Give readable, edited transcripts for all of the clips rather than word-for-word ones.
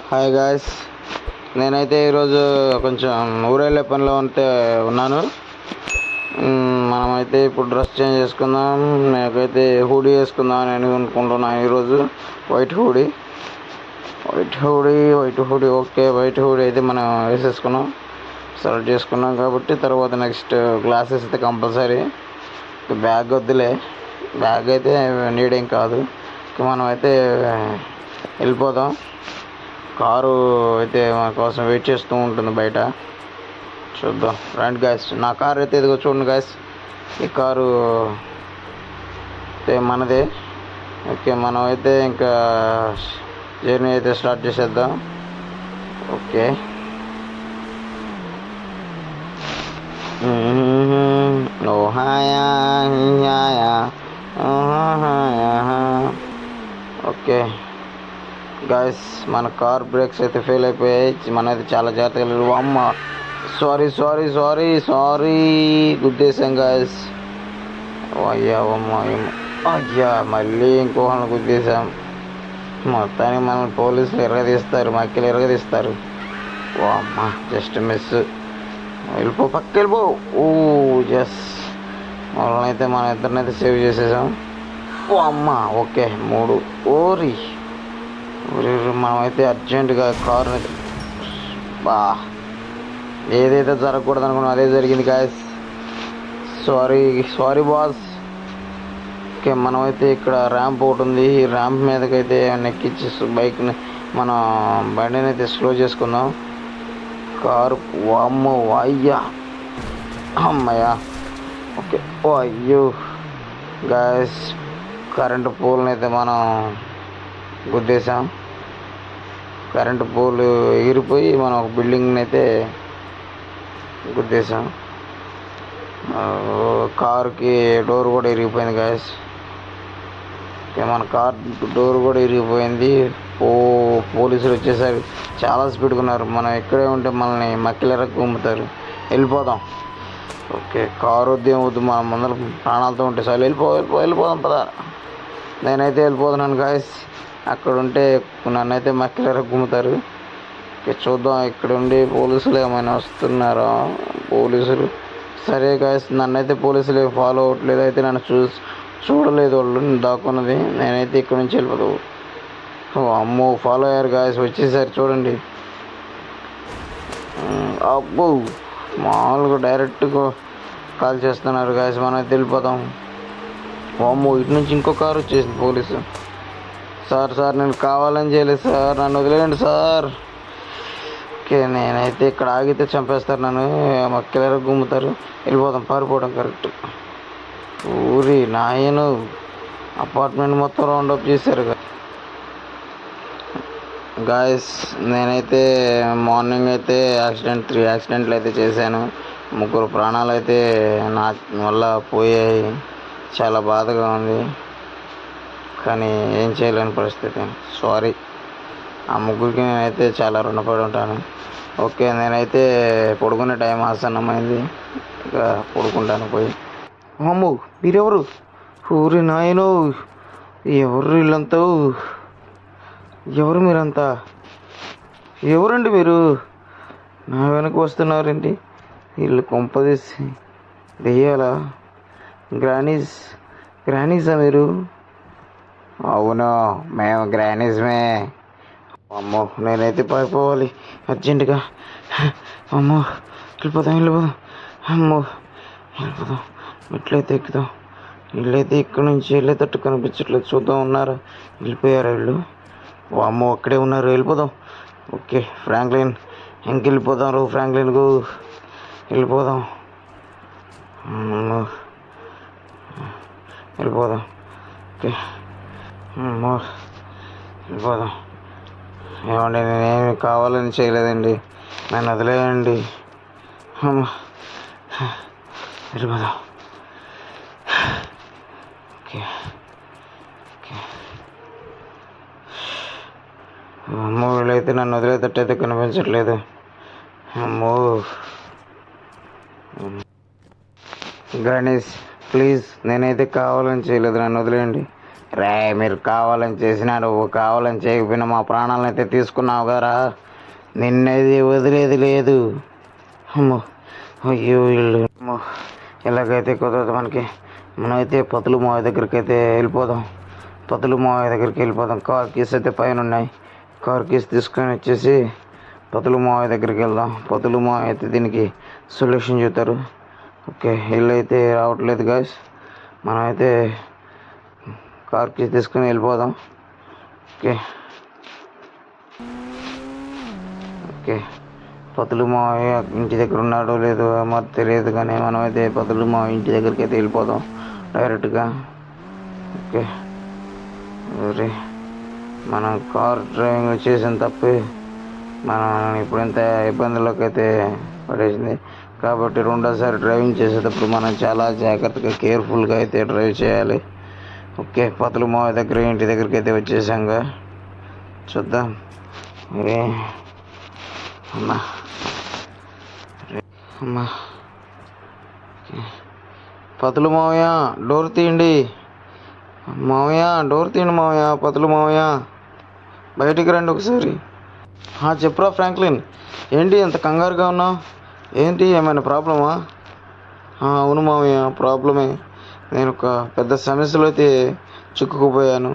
Hi guys, నేనైతే ఈరోజు కొంచెం ఊరెళ్ళే పనిలో ఉన్నాను. మనమైతే ఇప్పుడు డ్రెస్ చేంజ్ చేసుకుందాం. నాకైతే హూడీ వేసుకుందాం అని అనుకుంటున్నాను ఈరోజు. White hoodie okay. White hoodie అయితే మనం వేసేసుకున్నాం, సెలెక్ట్ చేసుకున్నాం కాబట్టి తర్వాత నెక్స్ట్ గ్లాసెస్ అయితే కంపల్సరీ. బ్యాగ్ వద్దులే, బ్యాగ్ అయితే నీడేం కాదు. మనం అయితే వెళ్ళిపోదాం. కారు అయితే మన కోసం వెయిట్ చేస్తూ ఉంటుంది బయట. చూద్దాం రండి గాయస్. నా కారు అయితే ఇదిగో చూడండి గాయస్. ఈ కారు అయితే మనదే. ఓకే, మనం అయితే ఇంకా జర్నీ అయితే స్టార్ట్ చేసేద్దాం. ఓకే, ఓకే గాయస్, మన కార్ బ్రేక్స్ అయితే ఫెయిల్ అయిపోయాయి. మనైతే చాలా జాగ్రత్తగా లేదు. అమ్మ సారీ గుద్దేశాం గాయస్. అయ్యా మళ్ళీ ఇంకోళ్ళని గుద్దేశాం. మొత్తానికి మనల్ని పోలీసులు ఎరగదీస్తారు, మక్కిలు ఎరగదీస్తారు. ఓ అమ్మ, జస్ట్ మిస్. పక్క వెళ్ళిపో. ఓ జస్, వాళ్ళని అయితే మన ఇద్దరినైతే సేవ్ చేసేసాం. ఓ అమ్మ, ఓకే 3. ఓరి మనమైతే అర్జెంటుగా కారుని ఏదైతే జరగకూడదు అనుకున్నాం అదే జరిగింది గాయస్. Sorry boss. ఓకే, మనమైతే ఇక్కడ ర్యాంప్ ఒకటి ఉంది. ఈ ర్యాంప్ మీదకైతే ఎక్కించి బైక్ని మన బండిని అయితే స్లో చేసుకుందాం. కారు అమ్మయ్యా. ఓకే, అయ్యో గాయస్, కరెంటు పోల్ని అయితే మనం గుద్దేశాం. కరెంటు పోల్ ఎగిరిపోయి మనం ఒక బిల్డింగ్ని అయితే గుద్దేశాం. కారుకి డోర్ కూడా ఇరిగిపోయింది గాయస్. మన కార్ డోర్ కూడా ఇరిగిపోయింది. పోలీసులు వచ్చేసరికి చాలా స్పీడ్గా ఉన్నారు. మనం ఇక్కడే ఉంటే మనల్ని మక్కిలెరకు గుమ్ముతారు. వెళ్ళిపోదాం. ఓకే, కారు వద్దు మన ముందర ప్రాణాలతో ఉంటే చాలు. వెళ్ళిపోదాం పదా. నేనైతే వెళ్ళిపోతున్నాను గాయస్. అక్కడ ఉంటే నన్నైతే మక్కిలెరకు గుమ్ముతారు. చూద్దాం ఇక్కడ ఉండి పోలీసులు ఏమైనా వస్తున్నారా. పోలీసులు సరే గాయస్, నన్నైతే పోలీసులు ఫాలో అవ్వట్లేదు. అయితే నన్ను చూడలేదు వాళ్ళు, దాక్కున్నది. నేనైతే ఇక్కడ నుంచి వెళ్ళిపోతావు. అమ్మో, ఫాలో అయ్యారు గాయస్, వచ్చేసారు చూడండి. అబ్బో, మామూలుగా డైరెక్ట్గా కాల్ చేస్తున్నారు గాయస్. మనం అయితే వెళ్ళిపోతాం. అమ్మో, ఇటు నుంచి ఇంకో కారు వచ్చేసింది పోలీసు. సార్ నేను కావాలని చేయలేదు సార్, నన్ను వదిలేయండి సార్. ఓకే, నేనైతే ఇక్కడ ఆగితే చంపేస్తారు నన్ను, మక్కిలెరకు గుమ్ముతారు. వెళ్ళిపోతాం, పారిపోవడం కరెక్ట్. ఊరి నాయను, అపార్ట్మెంట్ మొత్తం రౌండప్ చేశారు గాయస్. నేనైతే మార్నింగ్ అయితే 3 యాక్సిడెంట్లు అయితే చేశాను. 3 ప్రాణాలు అయితే నా వల్ల పోయాయి. చాలా బాధగా ఉంది, కానీ ఏం చేయలేని పరిస్థితి. సారీ, ఆ ముగ్గురికి నేనైతే చాలా రుణపడి ఉంటాను. ఓకే, నేనైతే పడుకునే టైం ఆసన్నమైంది. ఇక పడుకుంటాను పోయి. అమ్మో, మీరెవరు? ఊరి నాయను, ఎవరు వీళ్ళంతా? ఎవరు మీరంతా? ఎవరండి మీరు? నా వెనక వస్తున్నారండి వీళ్ళు? కొంపదీసి దెయ్యాలా? గ్రానీసా మీరు? అవును, మేము గ్రానీస్మే. అమ్మో, నేనైతే పారిపోవాలి అర్జెంటుగా. అమ్మో, వెళ్ళిపోదాం. అమ్మో, వెళ్ళిపోదాం. ఎట్లయితే ఎక్కుదాం. వీళ్ళైతే ఇక్కడ నుంచి వెళ్ళేటట్టు కనిపించట్లేదు. చూద్దాం, ఉన్నారా? వెళ్ళిపోయారా వీళ్ళు? అమ్మో, అక్కడే ఉన్నారు. వెళ్ళిపోదాం. Okay, Franklin, ఇంకెళ్ళిపోదాం. ఫ్రాంక్లిన్కు వెళ్ళిపోదాం. వెళ్ళిపోదాం. ఓకే, వెళ్ళిపోదాం. ఏమండి, నేనేమి కావాలని చేయలేదండి, నన్ను వదిలేయండి. వెళ్ళిపోదాం. ఓకే, అమ్మో, వీళ్ళైతే నన్ను వదిలేటట్టు అయితే కనిపించట్లేదు. అమ్మో, గణేష్ ప్లీజ్, నేనైతే కావాలని చేయలేదు, నన్ను వదిలేయండి. రే మీరు కావాలని చేసినాడు, కావాలని చేయకపోయినా మా ప్రాణాలను అయితే తీసుకున్నావు కదరా, నిన్నది వదిలేది లేదు. అమ్మో, అయ్యో వీళ్ళు అమ్మో, ఎలాగైతే కుదరదు మనకి. మనమైతే పతులు మావి దగ్గరికి అయితే వెళ్ళిపోదాం. పతులు మావి దగ్గరికి వెళ్ళిపోదాం. కార్ కీస్ అయితే పైన ఉన్నాయి. కార్ కీస్ తీసుకొని వచ్చేసి పతులు మావి దగ్గరికి వెళ్దాం. పతులు మావి అయితే దీనికి సొల్యూషన్ చెప్తారు. ఓకే, ఇల్లు అయితే రావట్లేదు గాయస్. మనమైతే కార్ కీస్ తీసుకొని వెళ్ళిపోదాం. ఓకే ఓకే, పతులు మావయ్య ఇంటి దగ్గర ఉన్నాడో లేదో మాకు తెలియదు, కానీ మనమైతే పతులు మావయ్య ఇంటి దగ్గరికి అయితే వెళ్ళిపోదాం డైరెక్ట్గా. ఓకే, సరే మనం కార్ డ్రైవింగ్ చేసిన తప్పి మనం ఇప్పుడు ఇంత ఇబ్బందుల్లోకి అయితే పడేసింది. కాబట్టి రెండోసారి డ్రైవింగ్ చేసేటప్పుడు మనం చాలా జాగ్రత్తగా కేర్ఫుల్గా అయితే డ్రైవ్ చేయాలి. ఓకే, పతులు మావయ్య దగ్గర ఇంటి దగ్గరికి అయితే వచ్చేసాంగా. చూద్దాం. అరే అమ్మా అమ్మా, పతులు మావయ్య డోర్ తీయండి. మావయ్య డోర్ తీయండి మావయ్య. పతులు మావయ్య బయటికి రండి ఒకసారి. చెప్పురా ఫ్రాంక్లిన్, ఏంటి ఎంత కంగారుగా ఉన్నావు? ఏంటి, ఏమైనా ప్రాబ్లమా? అవును మావయ్య, ప్రాబ్లమే. నేను ఒక పెద్ద సమస్యలో అయితే చిక్కుకుపోయాను.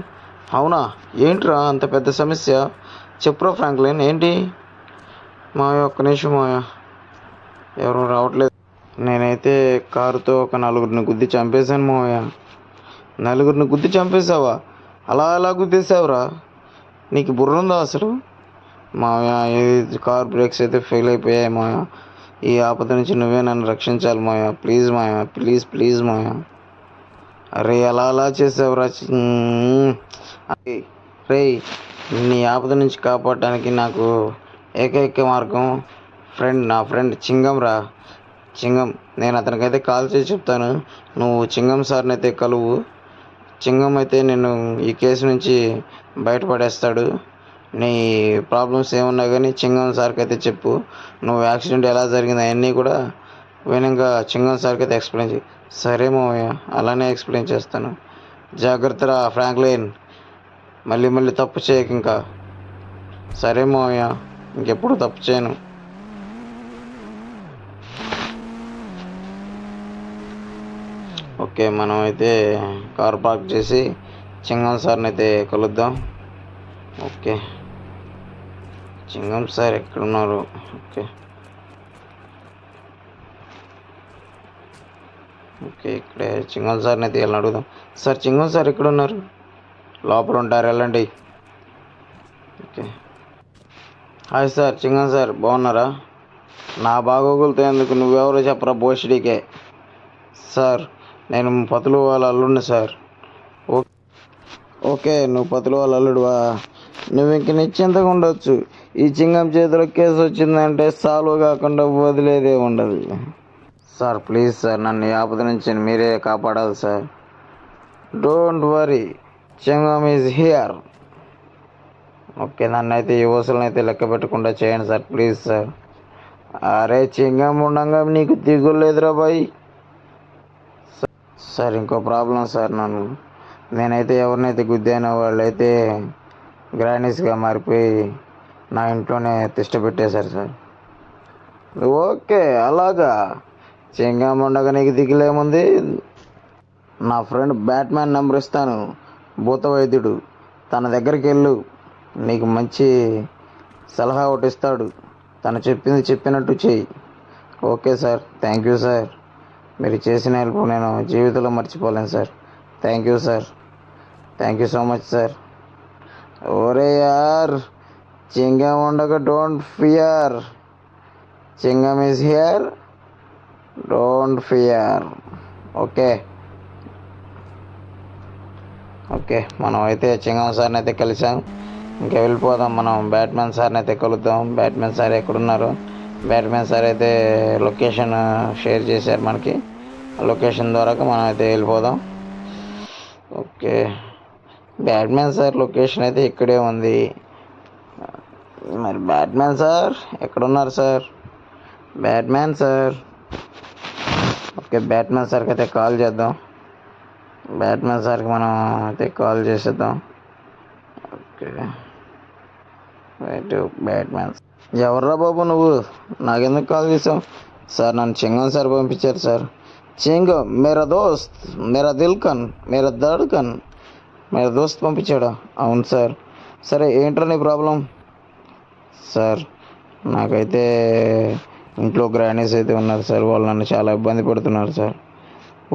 అవునా, ఏంట్రా అంత పెద్ద సమస్య? చెప్పురా ఫ్రాంక్లిన్, ఏంటి? మావయ్య ఒక్క నిమిషం మావయ్య, ఎవరు రావట్లేదు. నేనైతే కారుతో ఒక నలుగురిని గుద్ది చంపేశాను మావయ్య. నలుగురిని గుద్ది చంపేశావా? అలా ఎలా గుద్దేశావురా? నీకు బుర్ర ఉందా అసలు? మావయ్య, ఈ కార్ బ్రేక్స్ అయితే ఫెయిల్ అయిపోయాయి మావయ్య. ఈ ఆపద నుంచి నువ్వే నన్ను రక్షించాలి మావయ్య. ప్లీజ్ మావయ్య, ప్లీజ్ ప్లీజ్ మావయ్య. అరే అలా చేసావురా? రే, నీ ఆపద నుంచి కాపాడటానికి నాకు ఏకైక మార్గం నా ఫ్రెండ్ చింగం రా. చింగం, నేను అతనికైతే కాల్ చేసి చెప్తాను. నువ్వు చింగం సార్ని అయితే కలువు. చింగం అయితే నేను ఈ కేసు నుంచి బయటపడేస్తాడు. నీ ప్రాబ్లమ్స్ ఏమున్నా కానీ చింగం సార్కి అయితే చెప్పు. నువ్వు యాక్సిడెంట్ ఎలా జరిగింది అవన్నీ కూడా వినంగా చింగం సార్కి అయితే ఎక్స్ప్లెయిన్ చేయి. సరే మావయ్య, అలానే ఎక్స్ప్లెయిన్ చేస్తాను. జాగ్రత్తరా ఫ్రాంక్లిన్, మళ్ళీ తప్పు చేయకు ఇంకా. సరే మావయ్య, ఇంకెప్పుడు తప్పు చేయను. ఓకే, మనం అయితే కార్ పార్క్ చేసి చింగం సార్ని అయితే కలుద్దాం. ఓకే, చింగం సార్ ఎక్కడున్నారు? ఓకే ఓకే, ఇక్కడే చింగం సార్ని అయితే వెళ్ళి అడుగుదాం. సార్, చింగం సార్ ఎక్కడున్నారు? లోపల ఉంటారు, వెళ్ళండి. ఓకే, హాయ్ సార్, చింగం సార్ బాగున్నారా? నా బాగోగులతో ఎందుకు, నువ్వెవరో చెప్పరా బోషిడీకే. సార్, నేను పతులు వాళ్ళ అల్లుడిని సార్. ఓకే, నువ్వు పతులు వాళ్ళ అల్లుడువా? నువ్వు ఇంక నిశ్చింతగా ఉండొచ్చు. ఈ చింగం చేతిలో కేసు వచ్చిందంటే సాల్వ్ కాకుండా వదిలేదే ఉండదు. సార్ ప్లీజ్ సార్, నన్ను ఈ ఆపద నుంచి మీరే కాపాడాలి sir. Don't worry, చింగం is here. Okay, నన్ను అయితే ఈ ఊసలను అయితే లెక్క పెట్టకుండా చేయండి సార్, ప్లీజ్ సార్. అరే చింగం ఉండగా నీకు దిగులేదురా బాయ్. సార్, ఇంకో ప్రాబ్లం సార్. నేనైతే ఎవరినైతే గుద్దానో వాళ్ళైతే గ్రానీస్గా మారిపోయి నా ఇంట్లోనే తిష్ట పెట్టేశారు సార్. ఓకే, అలాగా. చింగం ఉండగా నీకు దిగులేముంది? నా ఫ్రెండ్ బ్యాట్మ్యాన్ నెంబర్ ఇస్తాను, భూత వైద్యుడు. తన దగ్గరికి వెళ్ళు, నీకు మంచి సలహా ఒకటి ఇస్తాడు. తను చెప్పింది చెప్పినట్టు చెయ్యి. Okay sir, thank you sir. మీరు చేసిన హెల్ప్ నేను జీవితంలో మర్చిపోలేను sir. Thank you sir, thank you so much sir. ఓరే యార్, చింగం ఉండగా don't fear. చింగం is here, don't fear. Okay okay, మనం అయితే చింగం సార్ని అయితే కలిసాం. ఇంకా వెళ్ళిపోదాం. మనం బ్యాట్మ్యాన్ సార్ని అయితే కలుద్దాం. బ్యాట్మ్యాన్ సార్ ఎక్కడున్నారు? బ్యాట్మ్యాన్ సార్ అయితే లొకేషన్ షేర్ చేశారు మనకి. లొకేషన్ ద్వారా మనం అయితే వెళ్ళిపోదాం. ఓకే, బ్యాట్మ్యాన్ సార్ లొకేషన్ అయితే ఇక్కడే ఉంది. మరి బ్యాట్మ్యాన్ సార్ ఎక్కడున్నారు sir? Batman sir. Okay, Batman సార్కి అయితే కాల్ చేద్దాం. బ్యాట్మెన్ సార్కి మనం అయితే కాల్ చేసేద్దాం. Okay, right. బ్యాట్మెన్ ఎవర్రా బాబు నువ్వు? నాకెందుకు కాల్ చేసావు? సార్ నన్ను చింగం సార్ పంపించారు సార్. చింగం మేరా దోస్త్, మేరా దిల్కన్, మేరా దడ్కన్, మేరా దోస్త్ పంపించాడా? అవును సార్. సరే ఏంట్రా నీ ప్రాబ్లం? సార్ నాకైతే ఇంట్లో గ్రానీస్ అయితే ఉన్నారు సార్, వాళ్ళు నన్ను చాలా ఇబ్బంది పెడుతున్నారు సార్.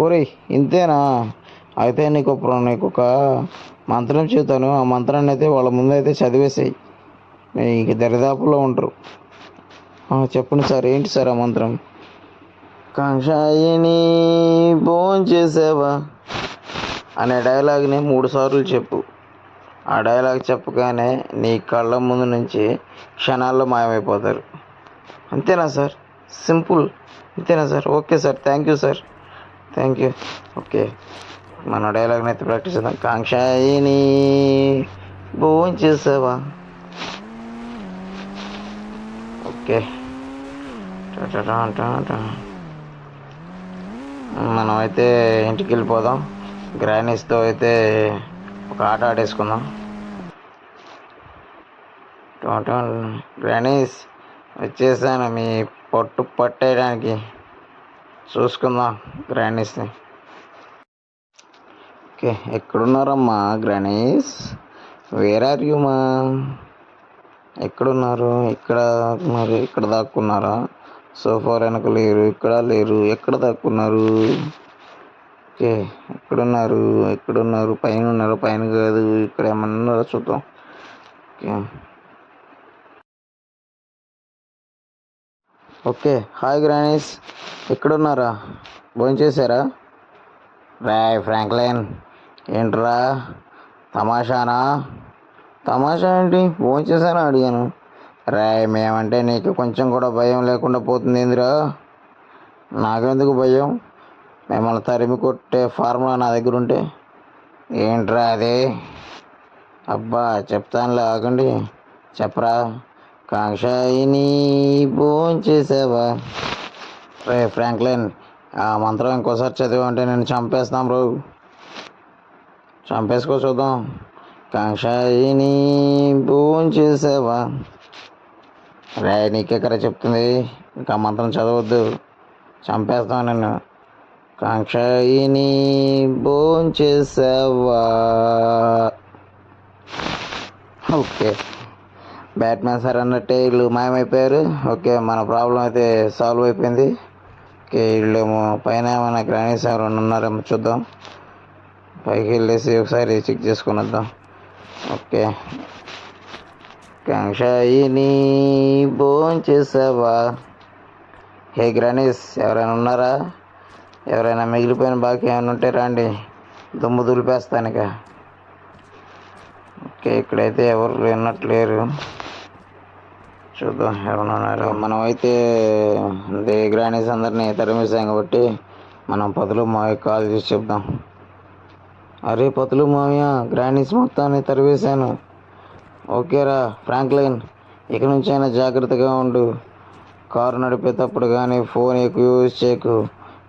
ఓరే ఇంతేనా? అయితే నీకు ఒక మంత్రం చెబుతాను, ఆ మంత్రాన్ని అయితే వాళ్ళ ముందు అయితే చదివేసాయి, నీకు దరిదాపుల్లో ఉంటారు. చెప్పండి సార్, ఏంటి సార్ ఆ మంత్రం? కాంక్షాయిని భోంచేసావా అనే డైలాగ్ని 3 సార్లు చెప్పు. ఆ డైలాగ్ చెప్పగానే నీ కళ్ళ ముందు నుంచి క్షణాల్లో మాయమైపోతారు. అంతేనా సార్? సింపుల్. అంతేనా sir? Okay sir, thank you sir, thank you. Okay, మన డైలాగ్ని అయితే ప్రాక్టీస్ చేద్దాం. కాంక్షాయిని భోంచేసావా. ఓకే, మనం అయితే ఇంటికి వెళ్ళిపోదాం. గ్రానీస్తో అయితే ఒక ఆట ఆడేసుకుందాం. గ్రానీస్ వచ్చేసాను మీ పట్టు పట్టేయడానికి. చూసుకుందాం గ్రానీస్ని. ఓకే, ఎక్కడున్నారమ్మా గ్రానీస్? వేర్ ఆర్ యూ మా? ఎక్కడున్నారు? ఇక్కడ ఉన్నారు. ఇక్కడ దాక్కున్నారా? సోఫా వెనక లేరు, ఇక్కడ లేరు, ఎక్కడ దాక్కున్నారు? ఓకే, ఎక్కడున్నారు? పైన ఉన్నారు. పైన కాదు, ఇక్కడ ఏమన్నా ఉన్నారో చూద్దాం. ఓకే ఓకే, హాయ్ గ్రానీస్, ఎక్కడున్నారా? భోంచేశారా? రాయ్ ఫ్రాంక్లిన్, ఏంట్రా తమాషానా? తమాషా ఏంటి? భోంచేశానా అడిగాను. రాయ్ మేమంటే నీకు కొంచెం కూడా భయం లేకుండా పోతుంది ఏందిరా? నాకెందుకు భయం? మిమ్మల్ని తరిమి కొట్టే ఫార్ములా నా దగ్గర ఉంటే. ఏంట్రా అది? అబ్బా చెప్తానులే, ఆగండి. చెప్పరా. కాంక్షాయిని భోంచేసావా. రే ఫ్రాంక్లిన్, ఆ మంత్రం ఇంకోసారి చదివామంటే నేను చంపేస్తాం బ్రో. చంపేసుకో చూద్దాం. కాంక్షాయిని భోంచేసావా. రే నీకెక్కడ చెప్తుంది, ఇంకా మంత్రం చదవద్దు, చంపేస్తాం నిన్ను. కాంక్షాయిని భోంచేసావా. ఓకే, బ్యాట్మెన్ సార్ అన్నట్టే వీళ్ళు మాయమైపోయారు. ఓకే, మన ప్రాబ్లం అయితే సాల్వ్ అయిపోయింది. ఓకే, వీళ్ళేమో పైన ఏమైనా గ్రానీస్ ఎవరైనా ఉన్నారేమో చూద్దాం. పైకి వెళ్ళేసి ఒకసారి చెక్ చేసుకుని వద్దాం. ఓకే, కాంక్షాయిని భోంచేసావా. హే గ్రానీస్, ఎవరైనా ఉన్నారా? ఎవరైనా మిగిలిపోయిన బాకీ ఏమైనా ఉంటే రండి, దుమ్ము దులిపేస్తాను ఇక. ఓకే, ఇక్కడైతే ఎవరు విన్నట్లేరు, చూద్దాం ఎవరైనా ఉన్నారు. మనం అయితే గ్రానీస్ అందరినీ తరిమేసాం కాబట్టి మనం పతులు మావి కాల్ చేసి చెప్దాం. అరే పతులు మావయ్య, గ్రానీస్ మొత్తాన్ని తరివేశాను. ఓకేరా ఫ్రాంక్లిన్, ఇక నుంచైనా జాగ్రత్తగా ఉండు. కారు నడిపేటప్పుడు కానీ ఫోన్ ఎక్కువ యూజ్ చేయకు.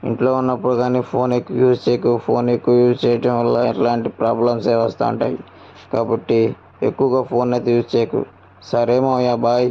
ఇంట్లో ఉన్నప్పుడు కానీ ఫోన్ ఎక్కువ యూజ్ చేయకు. ఫోన్ ఎక్కువ యూజ్ చేయటం వల్ల ఎట్లాంటి ప్రాబ్లమ్స్ వస్తూ ఉంటాయి. కాబట్టి ఎక్కువగా ఫోన్ అయితే యూజ్ చేయకు. సరే మావయ్య, బాయ్.